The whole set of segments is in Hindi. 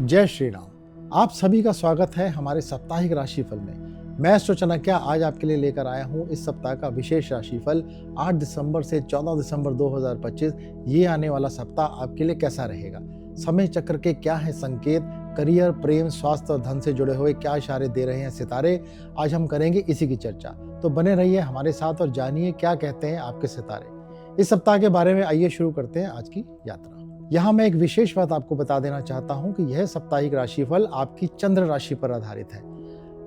जय श्री राम। आप सभी का स्वागत है हमारे साप्ताहिक राशिफल में। मैं एस्ट्रो चाणक्य आज आपके लिए लेकर आया हूं इस सप्ताह का विशेष राशिफल 8 दिसंबर से 14 दिसंबर 2025। ये आने वाला सप्ताह आपके लिए कैसा रहेगा, समय चक्र के क्या है संकेत, करियर, प्रेम, स्वास्थ्य और धन से जुड़े हुए क्या इशारे दे रहे हैं सितारे, आज हम करेंगे इसी की चर्चा। तो बने रहिए हमारे साथ और जानिए क्या कहते हैं आपके सितारे इस सप्ताह के बारे में। आइए शुरू करते हैं आज की यात्रा। यहाँ मैं एक विशेष बात आपको बता देना चाहता हूँ कि यह साप्ताहिक राशिफल आपकी चंद्र राशि पर आधारित है।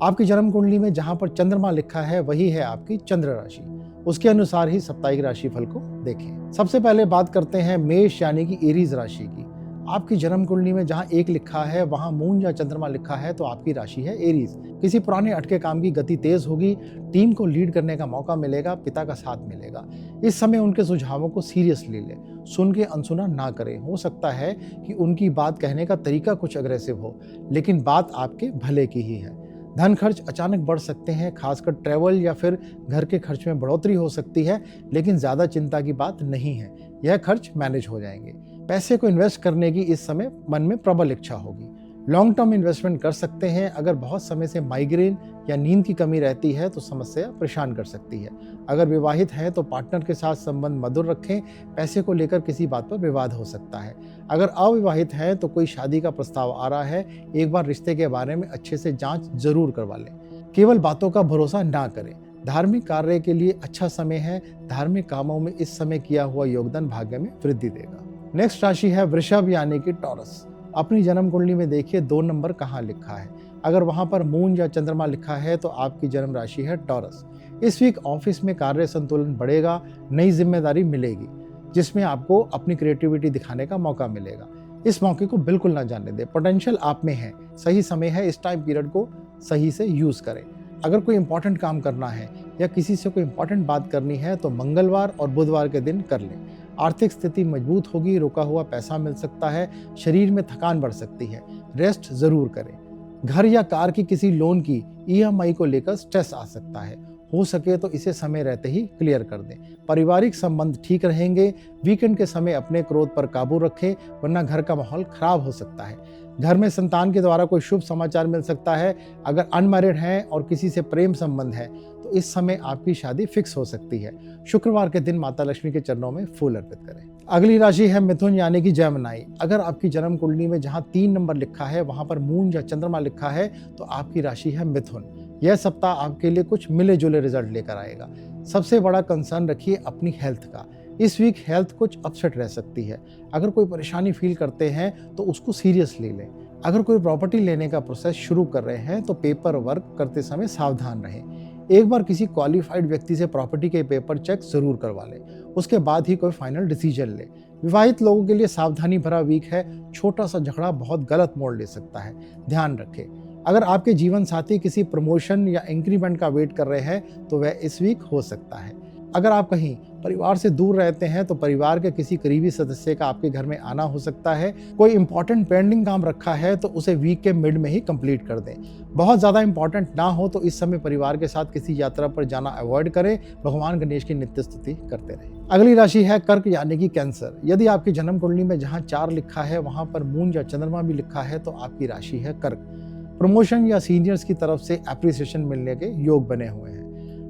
आपकी जन्म कुंडली में जहाँ पर चंद्रमा लिखा है वही है आपकी चंद्र राशि। उसके अनुसार ही साप्ताहिक राशिफल को देखें। सबसे पहले बात करते हैं मेष यानी कि एरीज राशि की। आपकी जन्म कुंडली में जहाँ 1 लिखा है वहाँ मून या चंद्रमा लिखा है तो आपकी राशि है एरीज। किसी पुराने अटके काम की गति तेज होगी, टीम को लीड करने का मौका मिलेगा, पिता का साथ मिलेगा। इस समय उनके सुझावों को सीरियसली ले, सुन के अनसुना ना करें। हो सकता है कि उनकी बात कहने का तरीका कुछ अग्रेसिव हो, लेकिन बात आपके भले की ही है। धन खर्च अचानक बढ़ सकते हैं, खासकर ट्रैवल या फिर घर के खर्च में बढ़ोतरी हो सकती है, लेकिन ज्यादा चिंता की बात नहीं है, यह खर्च मैनेज हो जाएंगे। पैसे को इन्वेस्ट करने की इस समय मन में प्रबल इच्छा होगी। लॉन्ग टर्म इन्वेस्टमेंट कर सकते हैं। अगर बहुत समय से माइग्रेन या नींद की कमी रहती है तो समस्या परेशान कर सकती है। अगर विवाहित हैं तो पार्टनर के साथ संबंध मधुर रखें। पैसे को लेकर किसी बात पर विवाद हो सकता है। अगर अविवाहित हैं तो कोई शादी का प्रस्ताव आ रहा है, एक बार रिश्ते के बारे में अच्छे से जांच जरूर करवा लें। केवल बातों का भरोसा ना करें। धार्मिक कार्य के लिए अच्छा समय है। धार्मिक कामों में इस समय किया हुआ योगदान भाग्य में वृद्धि देगा। नेक्स्ट राशि है वृषभ यानी कि टॉरस। अपनी जन्म कुंडली में देखिए 2 नंबर कहाँ लिखा है। अगर वहां पर मून या चंद्रमा लिखा है तो आपकी जन्म राशि है टॉरस। इस वीक ऑफिस में कार्य संतुलन बढ़ेगा, नई जिम्मेदारी मिलेगी जिसमें आपको अपनी क्रिएटिविटी दिखाने का मौका मिलेगा। इस मौके को बिल्कुल ना जाने दें, पोटेंशियल आप में है। सही समय है, इस टाइम पीरियड को सही से यूज करें। अगर कोई इंपॉर्टेंट काम करना है या किसी से कोई इंपॉर्टेंट बात करनी है तो मंगलवार और बुधवार के दिन कर लें। आर्थिक स्थिति मजबूत होगी, रुका हुआ पैसा मिल सकता है, शरीर में थकान बढ़ सकती है, रेस्ट जरूर करें। घर या कार की किसी लोन की ईएमआई को लेकर स्ट्रेस आ सकता है, हो सके तो इसे समय रहते ही क्लियर कर दें। पारिवारिक संबंध ठीक रहेंगे। वीकेंड के समय अपने क्रोध पर काबू रखें, वरना घर का माहौल खराब हो सकता है। घर में संतान के द्वारा कोई शुभ समाचार मिल सकता है। अगर अनमैरिड हैं और किसी से प्रेम संबंध है तो इस समय आपकी शादी फिक्स हो सकती है। शुक्रवार के दिन माता लक्ष्मी के चरणों में फूल अर्पित करें। अगली राशि है मिथुन यानी कि जेमिनी। अगर आपकी जन्म कुंडली में जहां 3 नंबर लिखा है वहां पर मून या चंद्रमा लिखा है तो आपकी राशि है मिथुन। यह सप्ताह आपके लिए कुछ मिले जुले रिजल्ट लेकर आएगा। सबसे बड़ा कंसर्न रखिए अपनी हेल्थ का। इस वीक हेल्थ कुछ अपसेट रह सकती है। अगर कोई परेशानी फील करते हैं तो उसको सीरियसली लें। अगर कोई प्रॉपर्टी लेने का प्रोसेस शुरू कर रहे हैं तो पेपर वर्क करते समय सावधान रहें। एक बार किसी क्वालिफाइड व्यक्ति से प्रॉपर्टी के पेपर चेक जरूर करवा लें, उसके बाद ही कोई फाइनल डिसीजन ले। विवाहित लोगों के लिए सावधानी भरा वीक है। छोटा सा झगड़ा बहुत गलत मोड़ ले सकता है, ध्यान रखें। अगर आपके जीवन साथी किसी प्रमोशन या इंक्रीमेंट का वेट कर रहे हैं तो वह इस वीक हो सकता है। अगर आप कहीं परिवार से दूर रहते हैं तो परिवार के किसी करीबी सदस्य का आपके घर में आना हो सकता है। कोई इंपॉर्टेंट पेंडिंग काम रखा है तो उसे वीक के मिड में ही कंप्लीट कर दें। बहुत ज़्यादा इंपॉर्टेंट ना हो तो इस समय परिवार के साथ किसी यात्रा पर जाना अवॉइड करें। भगवान गणेश की नित्य स्तुति करते रहें। अगली राशि है कर्क यानी कि कैंसर। यदि आपकी जन्म कुंडली में जहाँ 4 लिखा है वहाँ पर मून या चंद्रमा भी लिखा है तो आपकी राशि है कर्क। प्रमोशन या सीनियर्स की तरफ से एप्रिसिएशन मिलने के योग बने हुए हैं।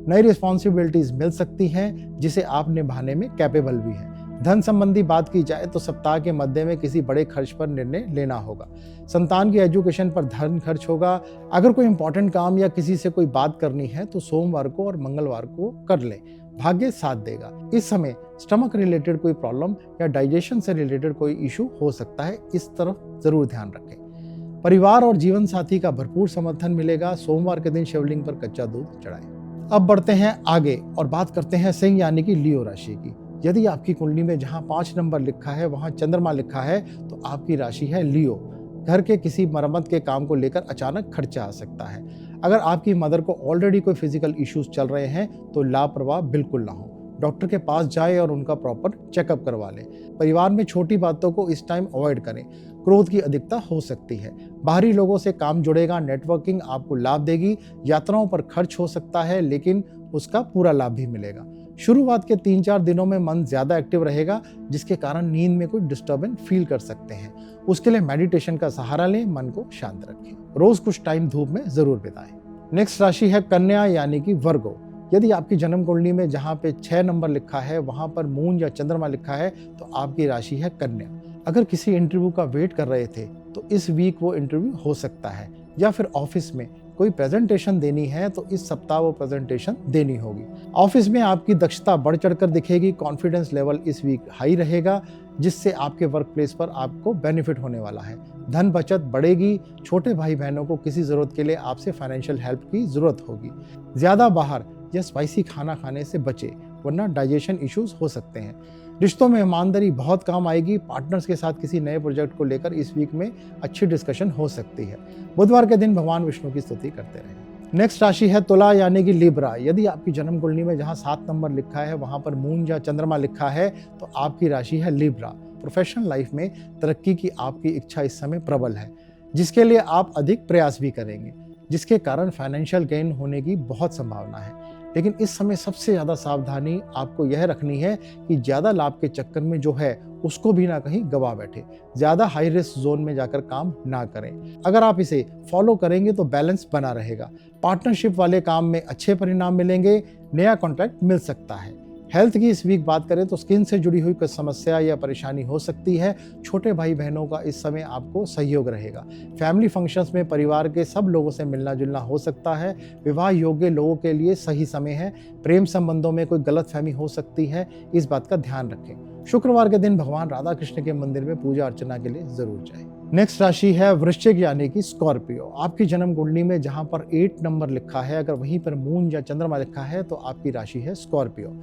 नई रिस्पॉन्सिबिलिटीज मिल सकती हैं जिसे आप निभाने में कैपेबल भी हैं। धन संबंधी बात की जाए तो सप्ताह के मध्य में किसी बड़े खर्च पर निर्णय लेना होगा। संतान की एजुकेशन पर धन खर्च होगा। अगर कोई इंपॉर्टेंट काम या किसी से कोई बात करनी है तो सोमवार को और मंगलवार को कर लें, भाग्य साथ देगा। इस समय स्टमक रिलेटेड कोई प्रॉब्लम या डाइजेशन से रिलेटेड कोई इशू हो सकता है, इस तरफ जरूर ध्यान रखें। परिवार और जीवन साथी का भरपूर समर्थन मिलेगा। सोमवार के दिन शिवलिंग पर कच्चा दूध चढ़ाएं। अब बढ़ते हैं आगे और बात करते हैं सिंह यानी कि लियो राशि की। यदि आपकी कुंडली में जहां 5 नंबर लिखा है वहां चंद्रमा लिखा है तो आपकी राशि है लियो। घर के किसी मरम्मत के काम को लेकर अचानक खर्चा आ सकता है। अगर आपकी मदर को ऑलरेडी कोई फिजिकल इश्यूज चल रहे हैं तो लापरवाह बिल्कुल ना हो। डॉक्टर के पास जाए और उनका प्रॉपर चेकअप करवा लें। परिवार में छोटी बातों को इस टाइम अवॉइड करें। क्रोध की अधिकता हो सकती है। बाहरी लोगों से काम जुड़ेगा। नेटवर्किंग आपको लाभ देगी। यात्राओं पर खर्च हो सकता है लेकिन उसका पूरा लाभ भी मिलेगा। शुरुआत के 3-4 दिनों में मन ज़्यादा एक्टिव रहेगा, जिसके कारण नींद में कोई डिस्टर्बेंस फील कर सकते हैं। उसके लिए मेडिटेशन का सहारा लें, मन को शांत रखें। रोज कुछ टाइम धूप में जरूर बिताएं। नेक्स्ट राशि है कन्या यानी कि वर्गो। यदि आपकी जन्म कुंडली में जहाँ पे 6 नंबर लिखा है वहाँ पर मून या चंद्रमा लिखा है तो आपकी राशि है कन्या। अगर किसी इंटरव्यू का वेट कर रहे थे तो इस वीक वो इंटरव्यू हो सकता है, या फिर ऑफिस में कोई प्रेजेंटेशन देनी है तो इस सप्ताह वो प्रेजेंटेशन देनी होगी। ऑफिस में आपकी दक्षता बढ़ चढ़कर दिखेगी, कॉन्फिडेंस लेवल इस वीक हाई रहेगा, जिससे आपके वर्क प्लेस पर आपको बेनिफिट होने वाला है। धन बचत बढ़ेगी, छोटे भाई बहनों को किसी ज़रूरत के लिए आपसे फाइनेंशियल हेल्प की ज़रूरत होगी। ज़्यादा बाहर या स्पाइसी खाना खाने से बचे, वरना डाइजेशन इश्यूज हो सकते हैं। रिश्तों में ईमानदारी बहुत काम आएगी। पार्टनर्स के साथ किसी नए प्रोजेक्ट को लेकर इस वीक में अच्छी डिस्कशन हो सकती है। बुधवार के दिन भगवान विष्णु की स्तुति करते रहें। नेक्स्ट राशि है तुला यानी कि लिब्रा। यदि आपकी जन्म कुंडली में जहां 7 नंबर लिखा है वहां पर मून या चंद्रमा लिखा है तो आपकी राशि है लिब्रा। प्रोफेशनल लाइफ में तरक्की की आपकी इच्छा इस समय प्रबल है, जिसके लिए आप अधिक प्रयास भी करेंगे, जिसके कारण फाइनेंशियल गेन होने की बहुत संभावना है। लेकिन इस समय सबसे ज़्यादा सावधानी आपको यह रखनी है कि ज़्यादा लाभ के चक्कर में जो है उसको भी ना कहीं गवा बैठे। ज़्यादा हाई रिस्क जोन में जाकर काम ना करें। अगर आप इसे फॉलो करेंगे तो बैलेंस बना रहेगा। पार्टनरशिप वाले काम में अच्छे परिणाम मिलेंगे, नया कॉन्ट्रैक्ट मिल सकता है। हेल्थ की इस वीक बात करें तो स्किन से जुड़ी हुई कोई समस्या या परेशानी हो सकती है। छोटे भाई बहनों का इस समय आपको सहयोग रहेगा। फैमिली फंक्शंस में परिवार के सब लोगों से मिलना जुलना हो सकता है। विवाह योग्य लोगों के लिए सही समय है। प्रेम संबंधों में कोई गलतफहमी हो सकती है, इस बात का ध्यान रखें। शुक्रवार के दिन भगवान राधा कृष्ण के मंदिर में पूजा अर्चना के लिए जरूर जाएं। नेक्स्ट राशि है वृश्चिक यानी कि स्कॉर्पियो। आपकी जन्म कुंडली में जहां पर 8 नंबर लिखा है, अगर वहीं पर मून या चंद्रमा लिखा है तो आपकी राशि है स्कॉर्पियो।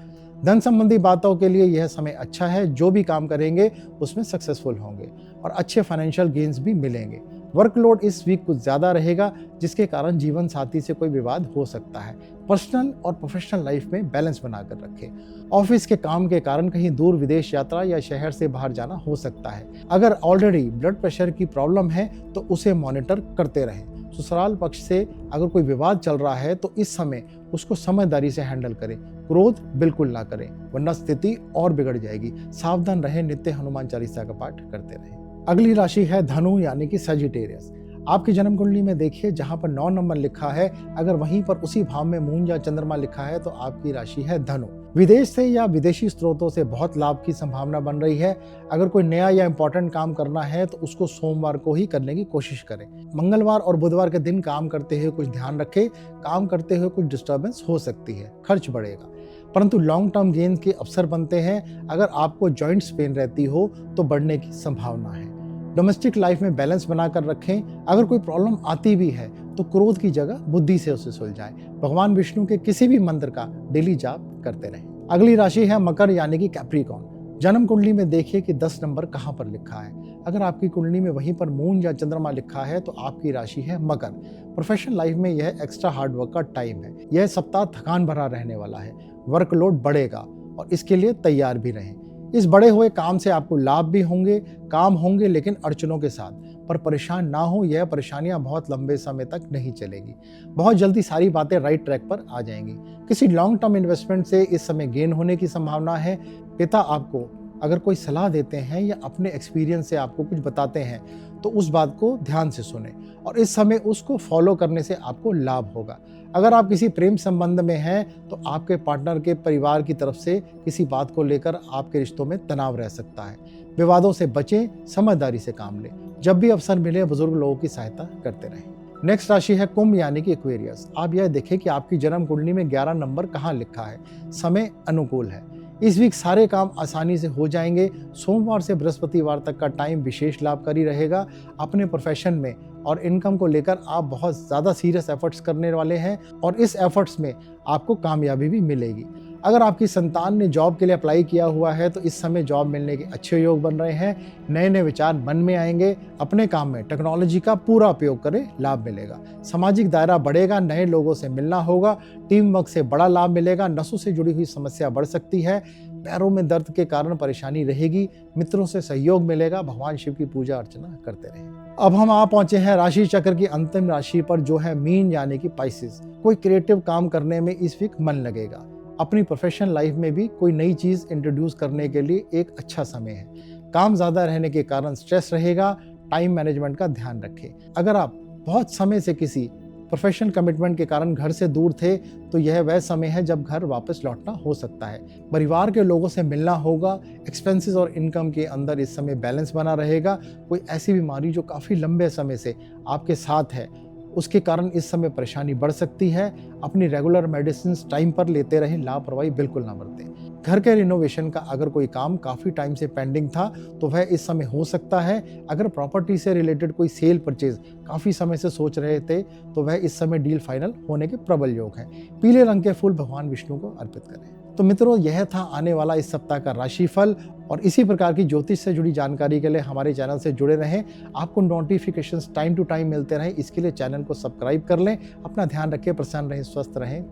धन संबंधी बातों के लिए यह समय अच्छा है। जो भी काम करेंगे उसमें सक्सेसफुल होंगे और अच्छे फाइनेंशियल गेन्स भी मिलेंगे। वर्कलोड इस वीक कुछ ज़्यादा रहेगा, जिसके कारण जीवन साथी से कोई विवाद हो सकता है। पर्सनल और प्रोफेशनल लाइफ में बैलेंस बनाकर रखें। ऑफिस के काम के कारण कहीं दूर विदेश यात्रा या शहर से बाहर जाना हो सकता है। अगर ऑलरेडी ब्लड प्रेशर की प्रॉब्लम है तो उसे मॉनिटर करते रहें। ससुराल पक्ष से अगर कोई विवाद चल रहा है तो इस समय उसको समझदारी से हैंडल करें। क्रोध बिल्कुल ना करें, वरना स्थिति और बिगड़ जाएगी। सावधान रहें, नित्य हनुमान चालीसा का पाठ करते रहें। अगली राशि है धनु यानी कि सजिटेरियस। आपकी जन्म कुंडली में देखिए जहां पर 9 नंबर लिखा है, अगर वहीं पर उसी भाव में मून या चंद्रमा लिखा है तो आपकी राशि है धनु। विदेश से या विदेशी स्रोतों से बहुत लाभ की संभावना बन रही है। अगर कोई नया या इंपॉर्टेंट काम करना है तो उसको सोमवार को ही करने की कोशिश करें। मंगलवार और बुधवार के दिन काम करते हुए कुछ ध्यान रखें। काम करते हुए कुछ डिस्टर्बेंस हो सकती है, खर्च बढ़ेगा, परंतु लॉन्ग टर्म गेन के अवसर बनते हैं। अगर आपको जॉइंट्स पेन रहती हो तो बढ़ने की संभावना है। डोमेस्टिक लाइफ में बैलेंस बनाकर रखें। अगर कोई प्रॉब्लम आती भी है तो क्रोध की जगह बुद्धि से उसे सुलझाएं। भगवान विष्णु के किसी भी मंत्र का डेली जाप करते रहें। अगली राशि है मकर यानी कि कैप्रिकॉर्न। जन्म कुंडली में देखिए कि 10 नंबर कहाँ पर लिखा है। अगर आपकी कुंडली में वहीं पर मून या चंद्रमा लिखा है तो आपकी राशि है मकर। प्रोफेशनल लाइफ में यह एक्स्ट्रा हार्डवर्क का टाइम है। यह सप्ताह थकान भरा रहने वाला है। वर्कलोड बढ़ेगा और इसके लिए तैयार भी रहें। इस बढ़े हुए काम से आपको लाभ भी होंगे, काम होंगे लेकिन अड़चनों के साथ। पर परेशान ना हो, यह परेशानियां बहुत लंबे समय तक नहीं चलेगी। बहुत जल्दी सारी बातें राइट ट्रैक पर आ जाएंगी। किसी लॉन्ग टर्म इन्वेस्टमेंट से इस समय गेन होने की संभावना है। पिता आपको अगर कोई सलाह देते हैं या अपने एक्सपीरियंस से आपको कुछ बताते हैं तो उस बात को ध्यान से सुने और इस समय उसको फॉलो करने से आपको लाभ होगा। अगर आप किसी प्रेम संबंध में हैं तो आपके पार्टनर के परिवार की तरफ से किसी बात को लेकर आपके रिश्तों में तनाव रह सकता है। विवादों से बचें, समझदारी से काम लें। जब भी अवसर मिले बुजुर्ग लोगों की सहायता करते रहें। नेक्स्ट राशि है कुंभ यानी कि एक्वेरियस। आप यह देखें कि आपकी जन्म कुंडली में 11 नंबर कहाँ लिखा है। समय अनुकूल है। इस वीक सारे काम आसानी से हो जाएंगे। सोमवार से बृहस्पतिवार तक का टाइम विशेष लाभकारी रहेगा। अपने प्रोफेशन में और इनकम को लेकर आप बहुत ज़्यादा सीरियस एफर्ट्स करने वाले हैं और इस एफर्ट्स में आपको कामयाबी भी मिलेगी। अगर आपकी संतान ने जॉब के लिए अप्लाई किया हुआ है तो इस समय जॉब मिलने के अच्छे योग बन रहे हैं। नए नए विचार मन में आएंगे। अपने काम में टेक्नोलॉजी का पूरा उपयोग करें, लाभ मिलेगा। सामाजिक दायरा बढ़ेगा, नए लोगों से मिलना होगा। टीम वर्क से बड़ा लाभ मिलेगा। नसों से जुड़ी हुई समस्या बढ़ सकती है। पैरों में दर्द के कारण परेशानी रहेगी। मित्रों से सहयोग मिलेगा। भगवान शिव की पूजा अर्चना करते रहें। अब हम आ पहुंचे हैं राशि चक्र की अंतिम राशि पर, जो है मीन यानी कि पाइसेस। कोई क्रिएटिव काम करने में इस वीक मन लगेगा। अपनी प्रोफेशनल लाइफ में भी कोई नई चीज़ इंट्रोड्यूस करने के लिए एक अच्छा समय है। काम ज़्यादा रहने के कारण स्ट्रेस रहेगा, टाइम मैनेजमेंट का ध्यान रखें। अगर आप बहुत समय से किसी प्रोफेशनल कमिटमेंट के कारण घर से दूर थे तो यह वह समय है जब घर वापस लौटना हो सकता है। परिवार के लोगों से मिलना होगा, एक्सपेंसेस और इनकम के अंदर इस समय बैलेंस बना रहेगा। कोई ऐसी बीमारी जो काफ़ी लंबे समय से आपके साथ है उसके कारण इस समय परेशानी बढ़ सकती है। अपनी रेगुलर मेडिसिन टाइम पर लेते रहें, लापरवाही बिल्कुल ना बरतें। घर के रिनोवेशन का अगर कोई काम काफ़ी टाइम से पेंडिंग था तो वह इस समय हो सकता है। अगर प्रॉपर्टी से रिलेटेड कोई सेल परचेज काफ़ी समय से सोच रहे थे तो वह इस समय डील फाइनल होने के प्रबल योग हैं। पीले रंग के फूल भगवान विष्णु को अर्पित करें। तो मित्रों, यह था आने वाला इस सप्ताह का राशिफल। और इसी प्रकार की ज्योतिष से जुड़ी जानकारी के लिए हमारे चैनल से जुड़े रहें। आपको नोटिफिकेशंस टाइम टू टाइम मिलते रहें, इसके लिए चैनल को सब्सक्राइब कर लें। अपना ध्यान रखें, प्रसन्न रहें, स्वस्थ रहें।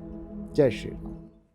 जय श्री राम।